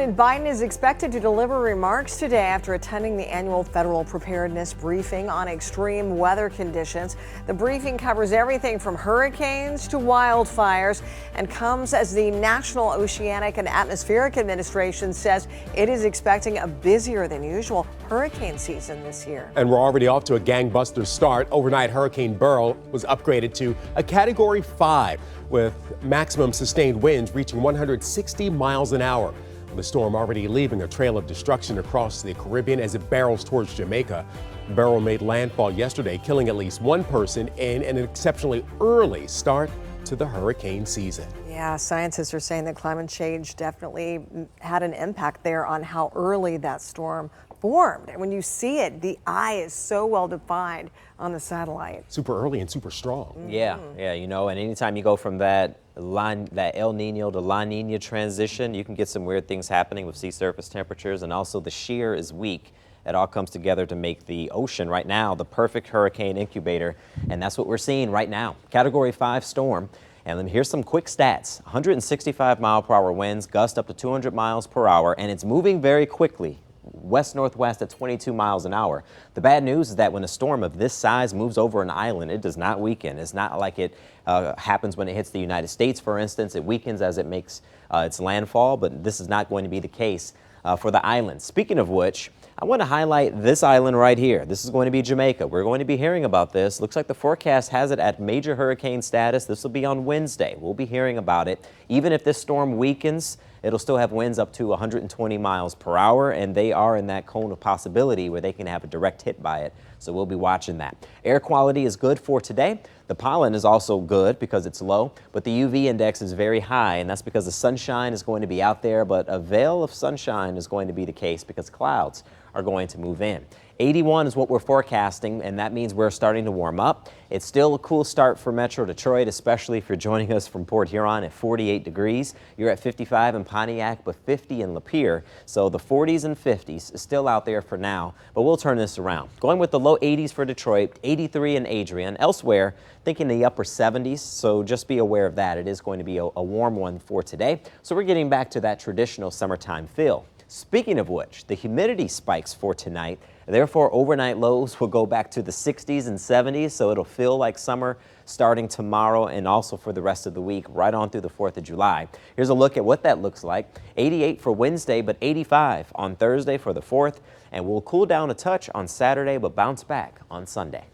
President Biden is expected to deliver remarks today after attending the annual federal preparedness briefing on extreme weather conditions. The briefing covers everything from hurricanes to wildfires and comes as the National Oceanic and Atmospheric Administration says it is expecting a busier than usual hurricane season this year. And we're already off to a gangbuster start. Overnight, Hurricane Beryl was upgraded to a Category 5 with maximum sustained winds reaching 160 miles an hour. The storm already leaving a trail of destruction across the Caribbean as it barrels towards Jamaica. Beryl made landfall yesterday, killing at least one person in an exceptionally early start to the hurricane season. Yeah, scientists are saying that climate change definitely had an impact there on how early that storm formed. And when you see it, the eye is so well defined on the satellite. Super early and super strong. Yeah, you know, and anytime you go from that El Nino to La Nina transition, you can get some weird things happening with sea surface temperatures, and also the shear is weak. It all comes together to make the ocean right now the perfect hurricane incubator, and that's what we're seeing right now. Category 5 storm. And then here's some quick stats. 165 mile per hour winds, gust up to 200 miles per hour, and it's moving very quickly. West-northwest at 22 miles an hour. The bad news is that when a storm of this size moves over an island, it does not weaken. It's not like it happens when it hits the United States, for instance. It weakens as it makes its landfall, but this is not going to be the case for the island. Speaking of which, I want to highlight this island right here. This is going to be Jamaica. We're going to be hearing about this. Looks like the forecast has it at major hurricane status. This will be on Wednesday. We'll be hearing about it. Even if this storm weakens, it'll still have winds up to 120 miles per hour, and they are in that cone of possibility where they can have a direct hit by it. So we'll be watching that. Air quality is good for today. The pollen is also good because it's low, but the UV index is very high, and that's because the sunshine is going to be out there, but a veil of sunshine is going to be the case because clouds are going to move in. 81 is what we're forecasting, and that means we're starting to warm up. It's still a cool start for Metro Detroit, especially if you're joining us from Port Huron at 48 degrees. You're at 55 in Pontiac, but 50 in Lapeer. So the 40s and 50s is still out there for now, but we'll turn this around. Going with the low 80s for Detroit, 83 in Adrian. Elsewhere, thinking the upper 70s, so just be aware of that. It is going to be a warm one for today. So we're getting back to that traditional summertime feel. Speaking of which, the humidity spikes for tonight. Therefore, overnight lows will go back to the 60s and 70s, so it'll feel like summer starting tomorrow and also for the rest of the week, right on through the 4th of July. Here's a look at what that looks like. 88 for Wednesday, but 85 on Thursday for the 4th, and we'll cool down a touch on Saturday, but bounce back on Sunday.